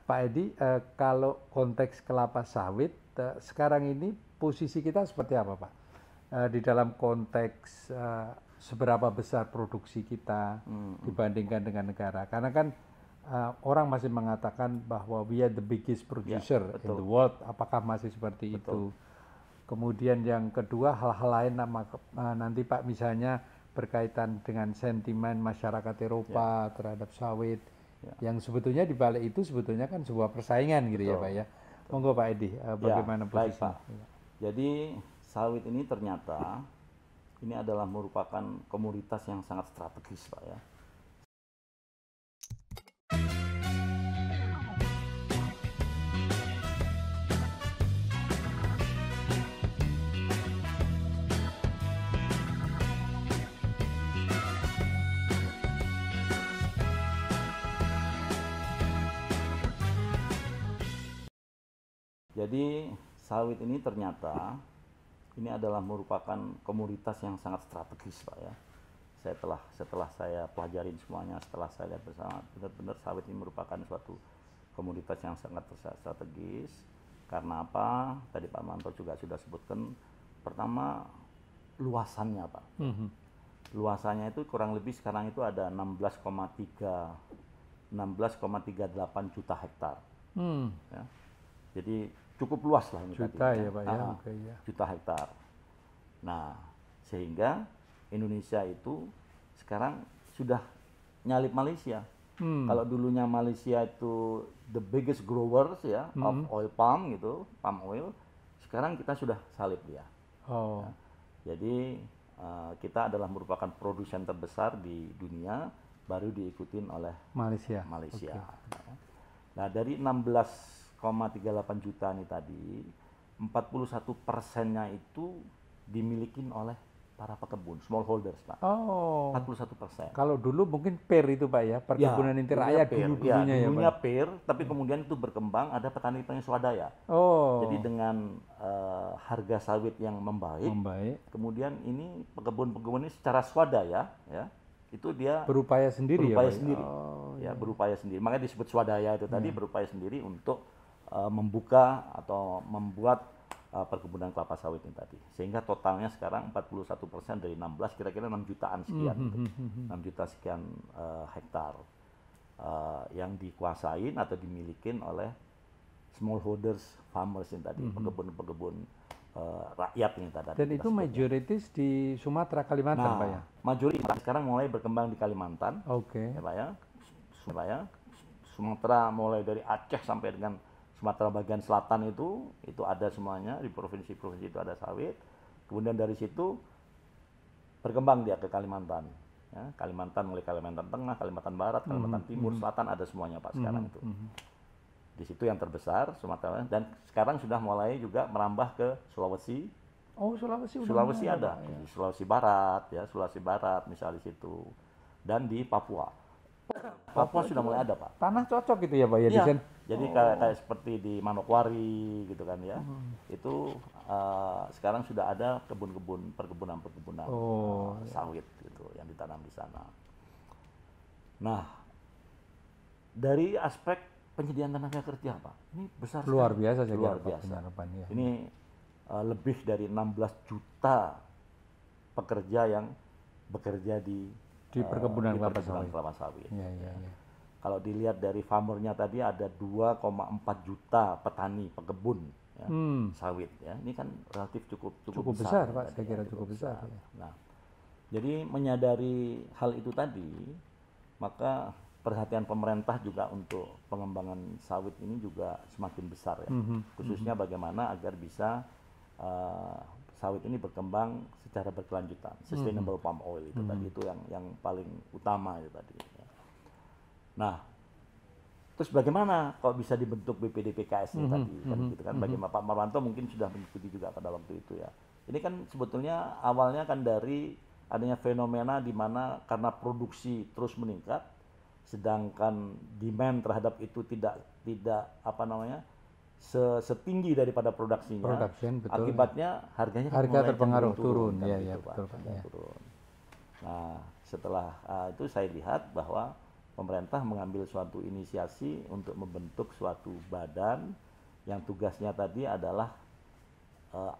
Pak Edi, kalau konteks kelapa sawit, sekarang ini posisi kita seperti apa, Pak? Di dalam konteks seberapa besar produksi kita dibandingkan dengan negara? Karena kan orang masih mengatakan bahwa we are the biggest producer in the world. Apakah masih seperti itu? Kemudian yang kedua, hal-hal lain nanti Pak, misalnya berkaitan dengan sentimen masyarakat Eropa terhadap sawit. Yang sebetulnya di balik itu sebetulnya kan sebuah persaingan gitu ya Pak ya. Monggo Pak Edi, bagaimana posisinya? Baik, Pak. Jadi sawit ini ternyata ini adalah merupakan komoditas yang sangat strategis Pak ya. Jadi sawit ini ternyata ini adalah merupakan komoditas yang sangat strategis Pak ya. Setelah saya pelajarin semuanya, setelah saya lihat bersama, benar-benar sawit ini merupakan suatu komoditas yang sangat strategis. Karena apa? Tadi Pak Manto juga sudah sebutkan. Pertama, luasannya Pak. Luasannya itu kurang lebih sekarang itu ada 16,38 juta hektar. Ya. Jadi cukup luas lah ini juta tadi. Ya Pak ya. Okay, ya. Juta hektar. Nah, sehingga Indonesia itu sekarang sudah nyalip Malaysia. Kalau dulunya Malaysia itu the biggest growers ya of oil palm gitu, palm oil, sekarang kita sudah salip dia. Ya. Jadi kita adalah merupakan produsen terbesar di dunia, baru diikutin oleh Malaysia. Okay. Nah, dari 16,38 juta ini tadi, 41%-nya itu dimiliki oleh para pekebun, smallholders Pak. 41%. Kalau dulu mungkin PER itu Pak ya, perkebunan inti rakyat dulunya ya dulunya Pak. PER, tapi kemudian itu berkembang ada petani-petani swadaya. Jadi dengan harga sawit yang membaik, kemudian ini pekebun-pekebun ini secara swadaya ya, itu dia berupaya sendiri berupaya sendiri. Makanya disebut swadaya itu tadi, berupaya sendiri untuk membuka atau membuat perkebunan kelapa sawit ini tadi. Sehingga totalnya sekarang 41% dari 16 kira-kira 6 jutaan sekian. 6 juta sekian hektar yang dikuasain atau dimiliki oleh smallholders farmers ini tadi, pekebun-pekebun rakyat ini tadi. Dan itu mayoritis di Sumatera, Kalimantan Pak ya? Mayoritas sekarang mulai berkembang di Kalimantan. Ya Pak ya. Sumatera mulai dari Aceh sampai dengan Sumatera bagian selatan itu ada semuanya, di provinsi-provinsi itu ada sawit. Kemudian dari situ berkembang dia ke Kalimantan. Ya, Kalimantan mulai Kalimantan Tengah, Kalimantan Barat, Kalimantan Timur, Selatan ada semuanya Pak sekarang itu. Di situ yang terbesar Sumatera, dan sekarang sudah mulai juga merambah ke Sulawesi. Sulawesi ada, di Sulawesi Barat ya, Sulawesi Barat misalnya di situ, dan di Papua. Papua sudah mulai ada Pak. Tanah cocok gitu ya Pak ya? Iya. Jadi kayak seperti di Manokwari gitu kan ya. Itu sekarang sudah ada perkebunan sawit gitu yang ditanam di sana. Nah, dari aspek penyediaan tenaga kerja Pak, ini besar luar sekali. Biasa luar biasa. Ya. Ini lebih dari 16 juta pekerja yang bekerja di perkebunan kelapa sawit. Ya. Kalau dilihat dari farmernya tadi ada 2,4 juta petani pekebun ya, sawit ya. Ini kan relatif cukup besar Pak, saya kira cukup besar. Ya. Nah, jadi menyadari hal itu tadi, maka perhatian pemerintah juga untuk pengembangan sawit ini juga semakin besar ya. Khususnya bagaimana agar bisa sawit ini berkembang secara berkelanjutan, sustainable palm oil itu tadi, itu yang paling utama itu tadi. Nah, terus bagaimana kok bisa dibentuk BPDPKS ini tadi, kan gitu kan? Bagaimana Pak Marwanto mungkin sudah mengikuti juga pada waktu itu ya. Ini kan sebetulnya awalnya kan dari adanya fenomena di mana karena produksi terus meningkat, sedangkan demand terhadap itu tidak setinggi daripada produksinya. Akibatnya harga terpengaruh turun. Nah, setelah itu saya lihat bahwa pemerintah mengambil suatu inisiasi untuk membentuk suatu badan yang tugasnya tadi adalah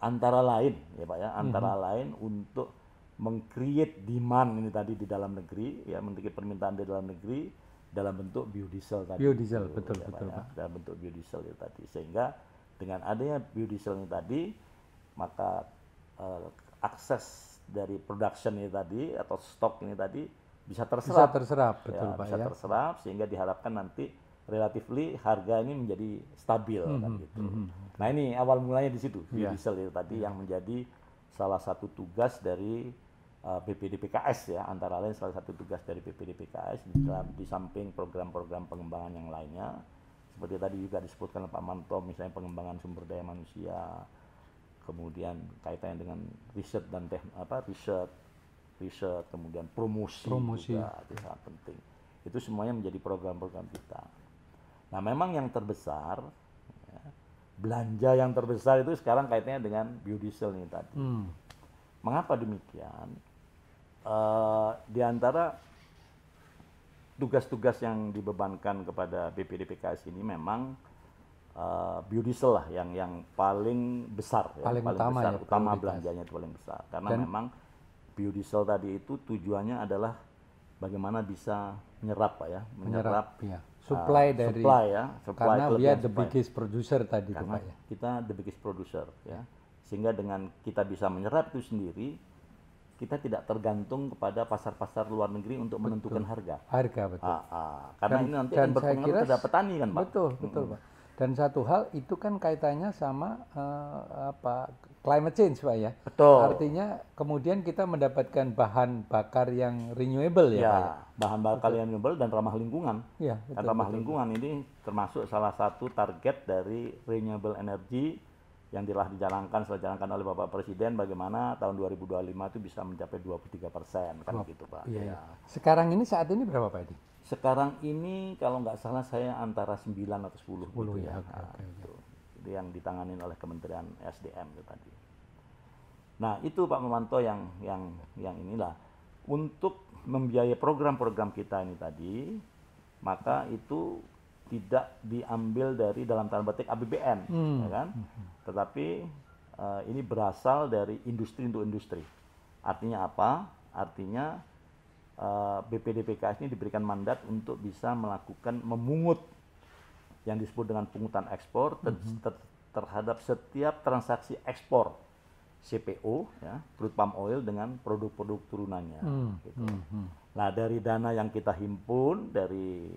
antara lain ya Pak ya, antara lain untuk meng-create demand ini tadi di dalam negeri, ya memiliki permintaan di dalam negeri dalam bentuk biodiesel tadi. Biodiesel, itu, betul, ya, betul Pak, Pak. ya, dalam bentuk biodiesel itu tadi. Sehingga dengan adanya biodiesel ini tadi, maka akses dari production ini tadi atau stok ini tadi bisa terserap. Bisa terserap, betul ya, Pak bisa ya. terserap sehingga diharapkan nanti relatively harga ini menjadi stabil kan gitu. Nah ini awal mulanya di situ biodiesel itu tadi yang menjadi salah satu tugas dari BPDPKS ya, antara lain salah satu tugas dari BPDPKS di samping program-program pengembangan yang lainnya seperti tadi juga disebutkan oleh Pak Manto, misalnya pengembangan sumber daya manusia, kemudian kaitannya dengan riset dan riset, kemudian promosi juga itu sangat penting. Itu semuanya menjadi program-program kita. Nah memang yang terbesar, ya, belanja yang terbesar itu sekarang kaitannya dengan biodiesel ini tadi. Mengapa demikian? Di antara tugas-tugas yang dibebankan kepada BPDPKS ini memang biodiesel lah yang paling besar, paling utama, besar, ya, utama belanjanya itu paling besar. Karena memang biodiesel tadi itu tujuannya adalah bagaimana bisa menyerap Pak ya, menyerap ya. Supply karena dia the biggest producer tadi itu Pak ya. Kita the biggest producer ya. Sehingga dengan kita bisa menyerap itu sendiri, kita tidak tergantung kepada pasar-pasar luar negeri untuk menentukan harga. Betul. Karena ini nanti akan berpengaruh terhadap petani kan Pak. Betul Pak. Dan satu hal itu kan kaitannya sama climate change Pak ya. Betul. Artinya kemudian kita mendapatkan bahan bakar yang renewable ya Pak ya. Bahan bakar yang renewable dan ramah lingkungan. Ya, dan ramah lingkungan ini termasuk salah satu target dari renewable energy yang telah dijalankan oleh Bapak Presiden, bagaimana tahun 2025 itu bisa mencapai 23% kan gitu Pak. Iya. Sekarang ini saat ini berapa Pak Edi? Sekarang ini kalau nggak salah saya antara 9 atau 10 gitu ya. Itu yang ditangani oleh Kementerian SDM itu tadi. Nah itu Pak Memanto yang inilah untuk membiayai program-program kita ini tadi, maka itu tidak diambil dari dalam tanda petik APBN, ya kan? Tetapi ini berasal dari industri untuk industri. Artinya apa? Artinya BPDPKS ini diberikan mandat untuk bisa melakukan memungut yang disebut dengan pungutan ekspor terhadap setiap transaksi ekspor CPO, ya, crude palm oil dengan produk-produk turunannya. Gitu. Nah dari dana yang kita himpun dari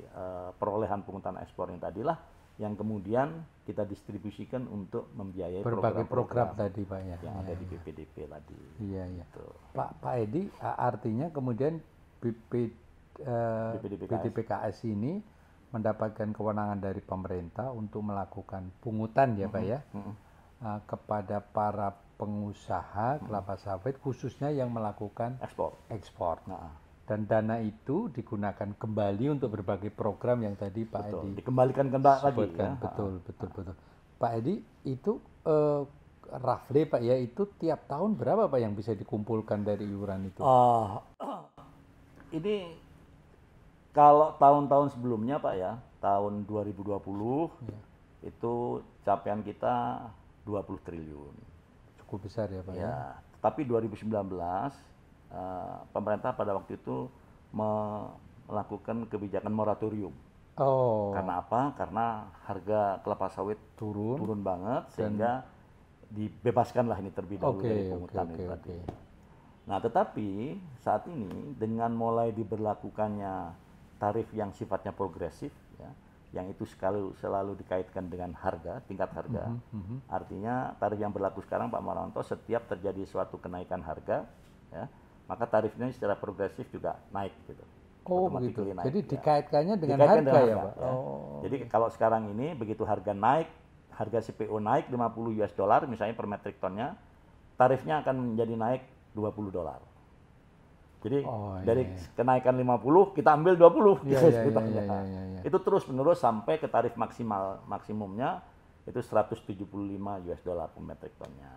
perolehan pungutan ekspor ini tadilah yang kemudian kita distribusikan untuk membiayai berbagai program tadi Pak ya. Yang ada di BPDP tadi. Iya. Gitu. Pak Edi, artinya kemudian BPDPKS ini mendapatkan kewenangan dari pemerintah untuk melakukan pungutan ya Pak ya kepada para pengusaha kelapa sawit khususnya yang melakukan ekspor. Dan dana itu digunakan kembali untuk berbagai program yang tadi Pak Edi dikembalikan lagi ya. Betul. Pak Edi, itu roughly Pak ya, itu tiap tahun berapa Pak yang bisa dikumpulkan dari iuran itu? Ini kalau tahun-tahun sebelumnya Pak ya, tahun 2020 itu capaian kita 20 triliun. Cukup besar ya Pak ya. Tapi 2019 pemerintah pada waktu itu melakukan kebijakan moratorium. Karena apa? Karena harga kelapa sawit turun banget sehingga dibebaskanlah ini terlebih dahulu dari pungutan itu tadi. Nah, tetapi saat ini dengan mulai diberlakukannya tarif yang sifatnya progresif, ya, yang itu selalu dikaitkan dengan harga, tingkat harga. Artinya tarif yang berlaku sekarang Pak Maranto, setiap terjadi suatu kenaikan harga, ya, maka tarifnya secara progresif juga naik gitu. Begitu. Naik, jadi dikaitkannya dengan harga ya Pak? Ya. Jadi kalau sekarang ini begitu harga naik, harga CPO naik $50 misalnya per metrik tonnya, tarifnya akan menjadi naik $20. Jadi dari kenaikan 50 kita ambil 20 Itu terus menerus sampai ke tarif maksimumnya itu $175 per metrik tonnya.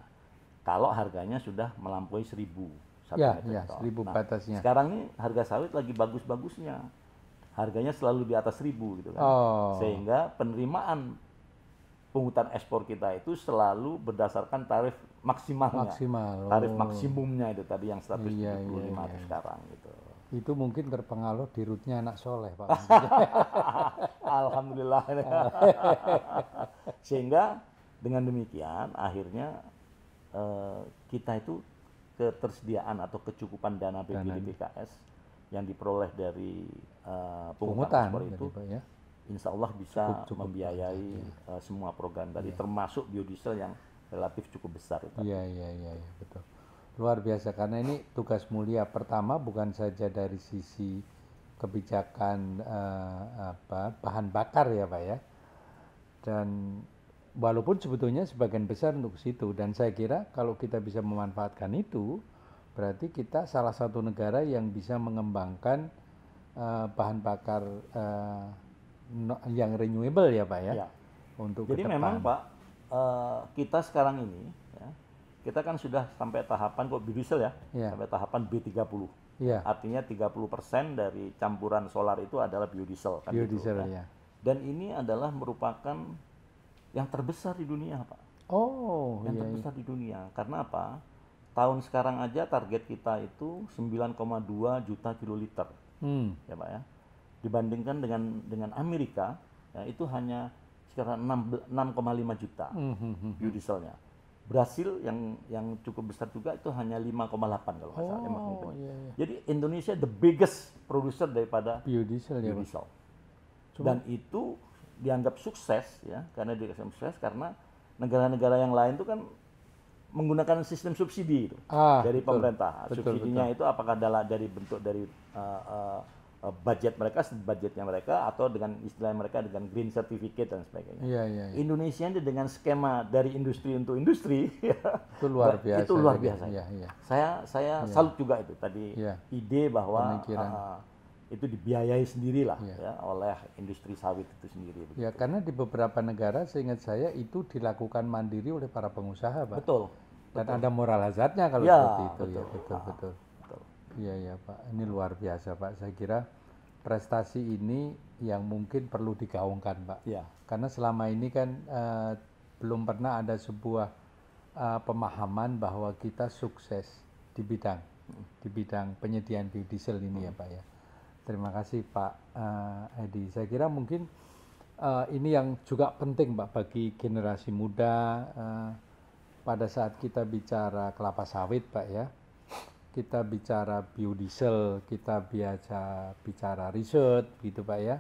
Kalau harganya sudah melampaui 1.000 1.000 batasnya. Sekarang ini harga sawit lagi bagus-bagusnya. harganya selalu di atas 1.000 gitu kan. Sehingga penerimaan pungutan ekspor kita itu selalu berdasarkan tarif maksimalnya. Tarif maksimumnya itu tadi yang 175 itu sekarang gitu. Itu mungkin terpengaruh di rootnya anak soleh, Pak. Alhamdulillah. Sehingga dengan demikian akhirnya kita itu ketersediaan atau kecukupan dana BPDPKS yang diperoleh dari pungutan ekspor itu, ya, insya Allah bisa cukup membiayai semua program tadi, termasuk biodiesel yang relatif cukup besar. Iya, betul. Luar biasa, karena ini tugas mulia. Pertama bukan saja dari sisi kebijakan bahan bakar ya Pak ya, dan walaupun sebetulnya sebagian besar untuk situ, dan saya kira kalau kita bisa memanfaatkan itu, berarti kita salah satu negara yang bisa mengembangkan bahan bakar yang renewable ya Pak ya. Untuk jadi memang Pak, kita sekarang ini ya, kita kan sudah sampai tahapan kok biodiesel ya, sampai tahapan B30. Artinya 30% dari campuran solar itu adalah biodiesel kan, biodiesel gitu, kan? Dan ini adalah merupakan yang terbesar di dunia Pak. Yang terbesar di dunia. Karena apa? Tahun sekarang aja target kita itu 9,2 juta kiloliter. Ya Pak ya. Dibandingkan dengan Amerika ya, itu hanya sekitar 6,5 juta biodieselnya. Brasil yang cukup besar juga itu hanya 5,8 kalau nggak salah. Jadi Indonesia the biggest producer daripada biodiesel. Dan itu dianggap sukses ya, karena dianggap sukses karena negara-negara yang lain itu kan menggunakan sistem subsidi itu dari pemerintah. Subsidinya itu apakah dari bentuk dari budgetnya mereka atau dengan istilah mereka dengan green certificate dan sebagainya. Indonesia ini dengan skema dari industri untuk industri itu luar biasa. Itu luar biasa. Saya salut juga itu tadi ide bahwa itu dibiayai sendirilah ya oleh industri sawit itu sendiri. Ya, karena di beberapa negara seingat saya itu dilakukan mandiri oleh para pengusaha, Pak. Betul. Dan ada moral hazardnya kalau seperti itu. Betul. Iya Pak, ini luar biasa Pak. Saya kira prestasi ini yang mungkin perlu digaungkan Pak. Karena selama ini kan belum pernah ada sebuah pemahaman bahwa kita sukses di bidang penyediaan biodiesel ini ya Pak ya. Terima kasih Pak Edi. Saya kira mungkin ini yang juga penting Pak bagi generasi muda pada saat kita bicara kelapa sawit Pak ya. Kita bicara biodiesel, kita bicara riset gitu Pak ya,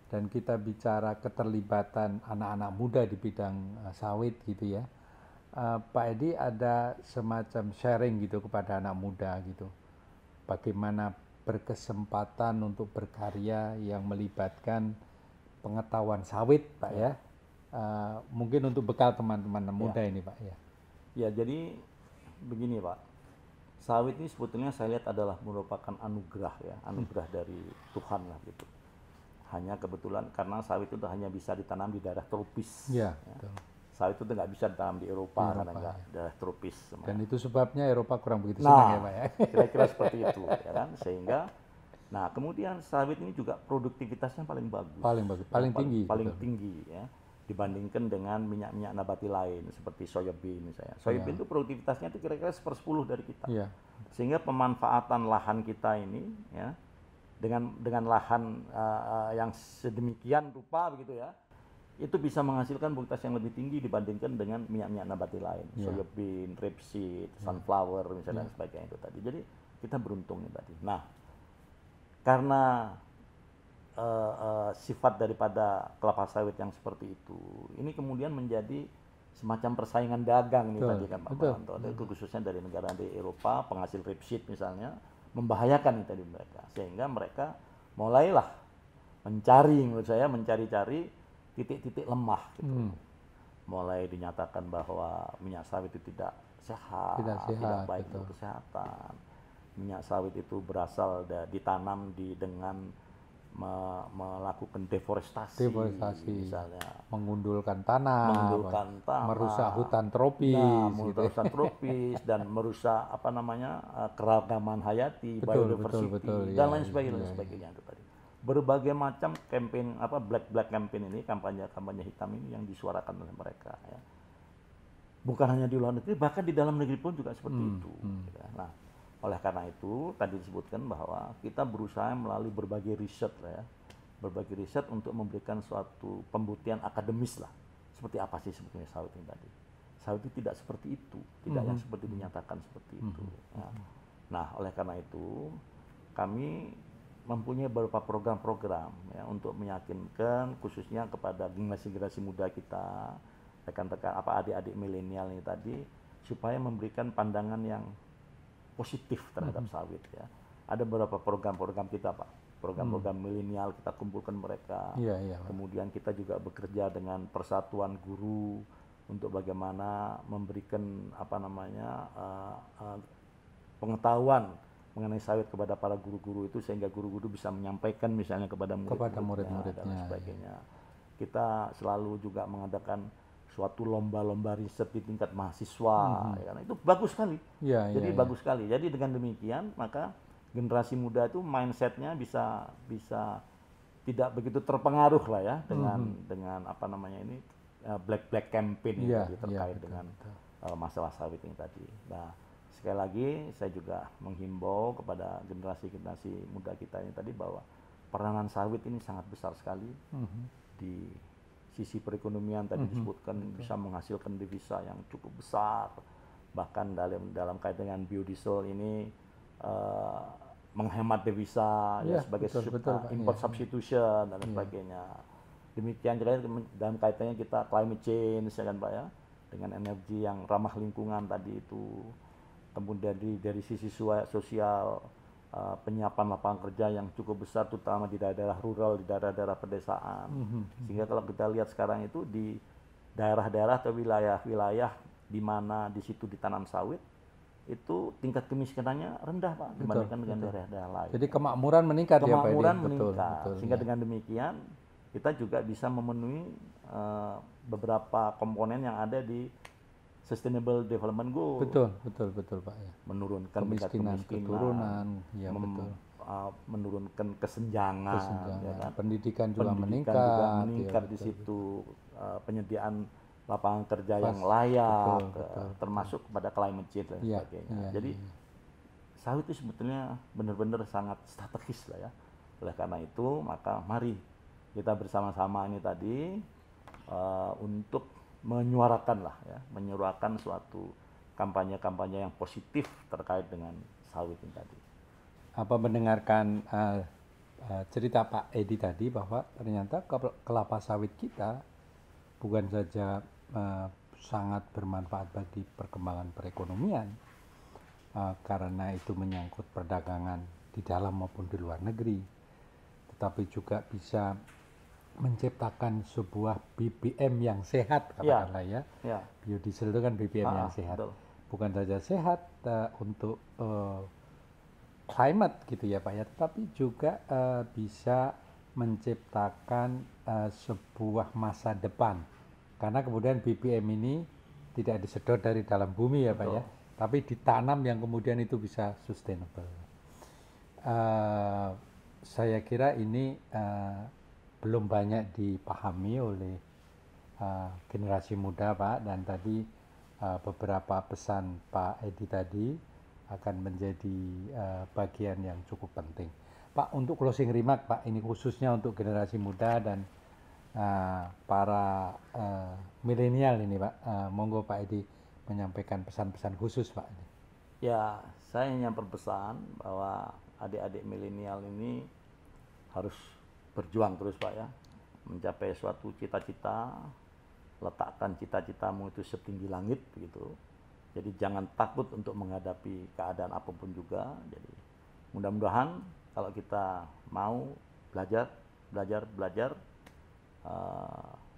dan kita bicara keterlibatan anak-anak muda di bidang sawit gitu ya. Pak Edi ada semacam sharing gitu kepada anak muda gitu, bagaimana berkesempatan untuk berkarya yang melibatkan pengetahuan sawit Pak ya, mungkin untuk bekal teman-teman muda ini Pak ya. Ya, jadi begini Pak. Sawit ini sebetulnya saya lihat adalah merupakan anugerah ya, anugerah dari Tuhan lah gitu. Hanya kebetulan karena sawit itu hanya bisa ditanam di daerah tropis. Betul. Sawit itu nggak bisa ditanam di Eropa karena nggak daerah tropis. Dan itu sebabnya Eropa kurang begitu senang ya Pak ya. Kira-kira seperti itu ya kan, sehingga kemudian sawit ini juga produktivitasnya paling bagus. Paling tinggi. Paling tinggi ya. Dibandingkan dengan minyak-minyak nabati lain seperti soybean misalnya. Soybean itu produktivitasnya itu kira-kira 1/10 dari kita. Sehingga pemanfaatan lahan kita ini ya dengan lahan yang sedemikian rupa begitu ya, itu bisa menghasilkan produktivitas yang lebih tinggi dibandingkan dengan minyak-minyak nabati lain. Soybean, rapeseed, sunflower misalnya dan sebagainya itu tadi. Jadi kita beruntung nih tadi. Nah, karena sifat daripada kelapa sawit yang seperti itu, ini kemudian menjadi semacam persaingan dagang nih tadi kan Pak Maranto. Itu khususnya dari negara di Eropa, penghasil rapeseed misalnya, membahayakan nih tadi mereka, sehingga mereka mulailah mencari titik-titik lemah gitu. Mulai dinyatakan bahwa minyak sawit itu tidak sehat, tidak baik untuk kesehatan. Minyak sawit itu berasal ditanam dengan melakukan deforestasi misalnya, mengundulkan tanah, merusak hutan tropis, dan merusak keragaman hayati, biodiversity dan lain sebagainya itu tadi. berbagai macam campaign black campaign ini, kampanye hitam ini yang disuarakan oleh mereka ya. Bukan hanya di luar negeri, bahkan di dalam negeri pun juga seperti itu. Ya. Nah, oleh karena itu tadi disebutkan bahwa kita berusaha melalui berbagai riset lah ya, berbagai riset untuk memberikan suatu pembuktian akademis lah. Seperti apa sih sebetulnya sawit ini tadi? Sawit itu tidak seperti itu, tidak yang seperti dinyatakan seperti itu. Nah, oleh karena itu kami mempunyai beberapa program-program ya untuk meyakinkan khususnya kepada generasi muda kita, rekan-rekan adik-adik milenial ini tadi, supaya memberikan pandangan yang positif terhadap sawit ya. Ada beberapa program-program kita Pak, program-program milenial kita kumpulkan mereka. Kemudian kita juga bekerja dengan persatuan guru untuk bagaimana memberikan pengetahuan mengenai sawit kepada para guru-guru itu, sehingga guru-guru bisa menyampaikan misalnya kepada murid-muridnya dan sebagainya. Kita selalu juga mengadakan suatu lomba-lomba riset di tingkat mahasiswa, ya kan? Itu bagus sekali. Jadi bagus sekali. Jadi dengan demikian maka generasi muda itu mindsetnya bisa tidak begitu terpengaruh lah ya dengan black campaign ini terkait dengan masalah sawit ini tadi. Nah, sekali lagi saya juga menghimbau kepada generasi muda kita ini tadi bahwa peranan sawit ini sangat besar sekali di sisi perekonomian tadi disebutkan bisa menghasilkan devisa yang cukup besar, bahkan dalam kaitan dengan biodiesel ini menghemat devisa sebagai import substitution dan subagainya. Demikian juga dalam kaitannya kita climate change ya kan Pak ya, dengan energi yang ramah lingkungan tadi itu. Kemudian dari sisi sosial, penyiapan lapangan kerja yang cukup besar terutama di daerah rural, di daerah pedesaan. Sehingga kalau kita lihat sekarang itu di daerah-daerah atau wilayah-wilayah di mana di situ ditanam sawit, itu tingkat kemiskinannya rendah Pak dibandingkan dengan daerah-daerah lain. Jadi kemakmuran meningkat ya Pak. Kemakmuran meningkat. Sehingga dengan demikian kita juga bisa memenuhi beberapa komponen yang ada di Sustainable Development Goal. Betul Pak ya. Menurunkan kemiskinan, keturunan, menurunkan kesenjangan ya kan? Pendidikan juga meningkat di situ, penyediaan lapangan kerja yang layak, termasuk pada climate change dan sebagainya. Jadi sawit itu sebetulnya benar-benar sangat strategis lah ya. Oleh karena itu maka mari kita bersama-sama ini tadi untuk menyuarakan suatu kampanye-kampanye yang positif terkait dengan sawit ini tadi. Apa mendengarkan cerita Pak Edi tadi bahwa ternyata kelapa sawit kita bukan saja sangat bermanfaat bagi perkembangan perekonomian karena itu menyangkut perdagangan di dalam maupun di luar negeri, tetapi juga bisa menciptakan sebuah BBM yang sehat katakanlah ya. Biodiesel itu kan BBM yang sehat. Betul. Bukan saja sehat untuk climate gitu ya Pak ya, tetapi juga bisa menciptakan sebuah masa depan. Karena kemudian BBM ini tidak disedot dari dalam bumi ya Pak ya, tapi ditanam yang kemudian itu bisa sustainable. Saya kira ini belum banyak dipahami oleh generasi muda Pak, dan tadi beberapa pesan Pak Edi tadi akan menjadi bagian yang cukup penting. Pak, untuk closing remark Pak, ini khususnya untuk generasi muda dan para milenial ini Pak, monggo Pak Edi menyampaikan pesan-pesan khusus Pak. Ya, saya ingin berpesan bahwa adik-adik milenial ini harus berjuang terus Pak ya, mencapai suatu cita-cita, letakkan cita-citamu itu setinggi langit begitu. Jadi jangan takut untuk menghadapi keadaan apapun juga. Jadi mudah-mudahan kalau kita mau belajar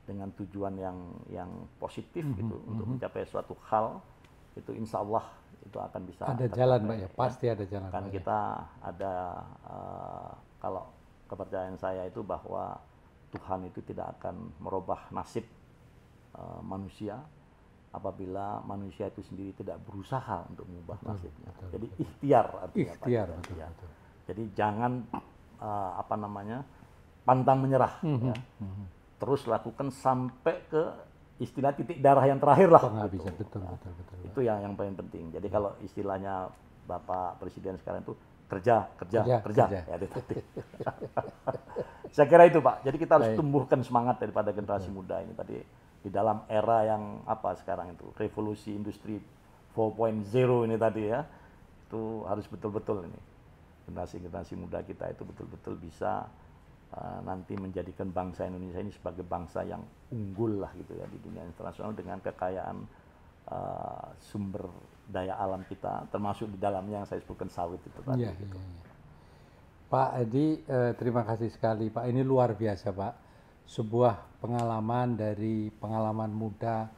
dengan tujuan yang positif gitu untuk mencapai suatu hal, itu insya Allah itu akan bisa ada jalan Pak ya, pasti ada jalan. Kan kita ada kalau kepercayaan saya itu bahwa Tuhan itu tidak akan merubah nasib manusia apabila manusia itu sendiri tidak berusaha untuk mengubah nasibnya. Jadi ikhtiar artinya. Ikhtiar, Jadi jangan apa namanya, pantang menyerah, ya. Terus lakukan sampai ke istilah titik darah yang terakhir lah. Penghabisan, gitu. betul. Itu yang paling penting. Jadi kalau istilahnya Bapak Presiden sekarang itu kerja. Ya, itu tadi. Saya kira itu Pak. Jadi kita harus tumbuhkan semangat daripada generasi muda ini tadi di dalam era yang apa sekarang itu revolusi industri 4.0 ini tadi ya. Itu harus betul-betul ini generasi muda kita itu betul-betul bisa nanti menjadikan bangsa Indonesia ini sebagai bangsa yang unggul lah gitu ya di dunia internasional dengan kekayaan sumber daya alam kita, termasuk di dalamnya yang saya sebutkan sawit itu tadi. Iya. Pak Edi, terima kasih sekali Pak. Ini luar biasa Pak. Sebuah pengalaman dari pengalaman muda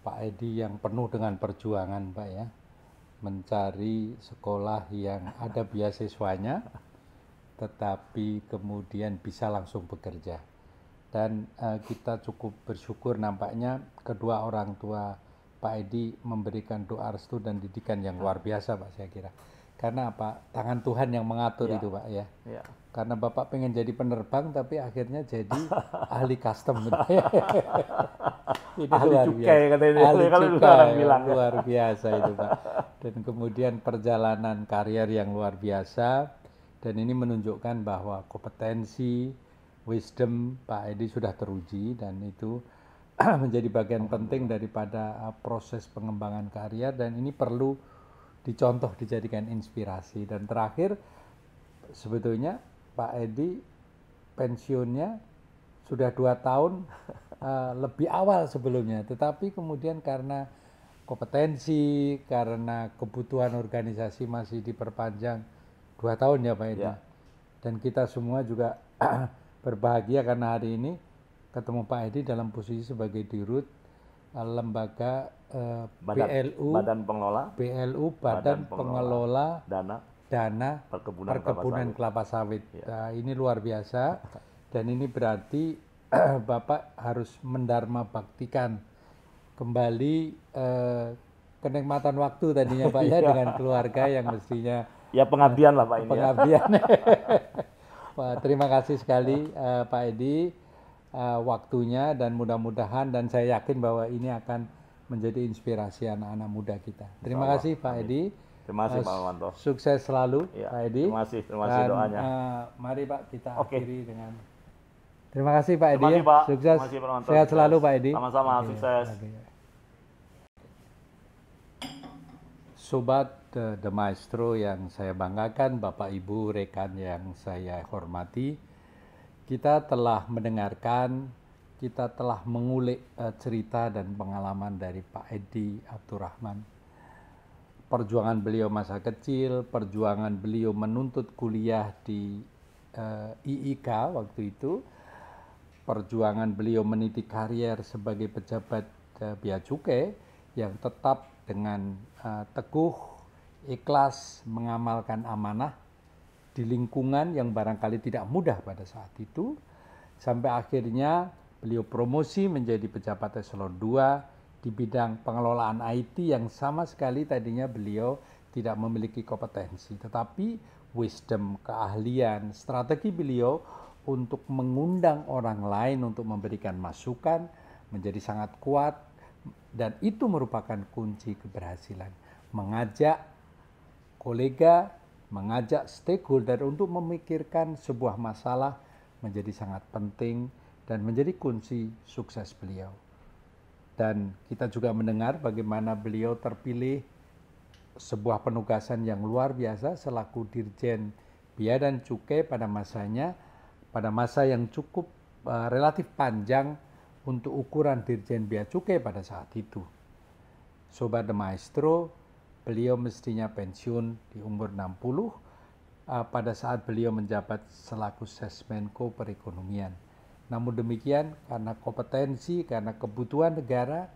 Pak Edi yang penuh dengan perjuangan Pak ya. Mencari sekolah yang ada beasiswanya, tetapi kemudian bisa langsung bekerja. Dan kita cukup bersyukur nampaknya kedua orang tua Pak Edi memberikan doa restu dan didikan yang luar biasa Pak saya kira. Karena apa? Tangan Tuhan yang mengatur itu Pak ya. Karena Bapak pengen jadi penerbang tapi akhirnya jadi ahli custom. Ini ahli luar cukai biasa. katanya. Ahli Kalau cukai orang bilang. luar biasa itu Pak. Dan kemudian perjalanan karier yang luar biasa. Dan ini menunjukkan bahwa kompetensi, wisdom Pak Edi sudah teruji dan itu menjadi bagian penting daripada proses pengembangan karier dan ini perlu dicontoh, dijadikan inspirasi. Dan terakhir sebetulnya Pak Edi pensiunnya sudah 2 tahun lebih awal sebelumnya, tetapi kemudian karena kompetensi, karena kebutuhan organisasi masih diperpanjang 2 tahun ya Pak Edi. Dan kita semua juga berbahagia karena hari ini ketemu Pak Edi dalam posisi sebagai dirut lembaga Badan Pengelola Dana Perkebunan Kelapa Sawit. Ini luar biasa dan ini berarti Bapak harus mendharma baktikan kembali kenikmatan waktu tadinya Pak ya dengan keluarga yang mestinya pengabdian lah Pak ini. Pengabdian. Terima kasih sekali Pak Edi waktunya dan mudah-mudahan dan saya yakin bahwa ini akan menjadi inspirasi anak-anak muda kita. Terima kasih Pak Edi. Terima kasih Pak Mawanto. Sukses selalu Pak Edi. Terima kasih doanya. Mari Pak kita akhiri dengan terima kasih Pak Edi. Terima kasih Pak. Sukses. Terima kasih, Pak Mawanto. Sehat selalu Pak Edi. Sama-sama, sukses. Sobat The Maestro yang saya banggakan, Bapak Ibu, rekan yang saya hormati, kita telah mendengarkan, kita telah mengulik cerita dan pengalaman dari Pak Edi Abdurrahman. Perjuangan beliau masa kecil, perjuangan beliau menuntut kuliah di IIK waktu itu, perjuangan beliau meniti karier sebagai pejabat bea cukai yang tetap dengan teguh, ikhlas mengamalkan amanah di lingkungan yang barangkali tidak mudah pada saat itu, sampai akhirnya beliau promosi menjadi pejabat eselon 2 di bidang pengelolaan IT yang sama sekali tadinya beliau tidak memiliki kompetensi, tetapi wisdom, keahlian, strategi beliau untuk mengundang orang lain untuk memberikan masukan menjadi sangat kuat dan itu merupakan kunci keberhasilan. Mengajak kolega, mengajak stakeholder untuk memikirkan sebuah masalah menjadi sangat penting dan menjadi kunci sukses beliau. Dan kita juga mendengar bagaimana beliau terpilih sebuah penugasan yang luar biasa selaku Dirjen Bea dan Cukai pada masanya, pada masa yang cukup relatif panjang untuk ukuran Dirjen Bea Cukai pada saat itu. Sobat The Maestro, beliau mestinya pensiun di umur 60 pada saat beliau menjabat selaku Sesmenko Perekonomian. Namun demikian karena kompetensi, karena kebutuhan negara,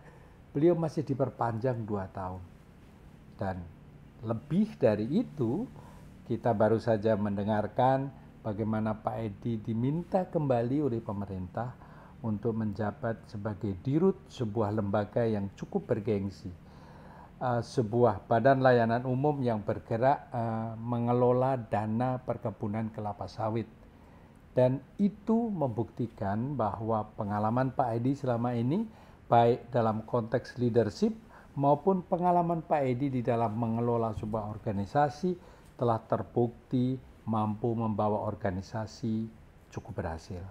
beliau masih diperpanjang 2 tahun. Dan lebih dari itu, kita baru saja mendengarkan bagaimana Pak Edi diminta kembali oleh pemerintah untuk menjabat sebagai dirut sebuah lembaga yang cukup bergengsi. Sebuah badan layanan umum yang bergerak mengelola dana perkebunan kelapa sawit Dan itu membuktikan bahwa pengalaman Pak Edi selama ini, baik dalam konteks leadership maupun pengalaman Pak Edi di dalam mengelola sebuah organisasi, telah terbukti mampu membawa organisasi cukup berhasil.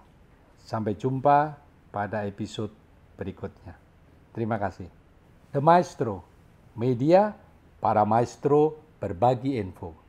Sampai jumpa pada episode berikutnya. Terima kasih. The Maestro, media para maestro berbagi info.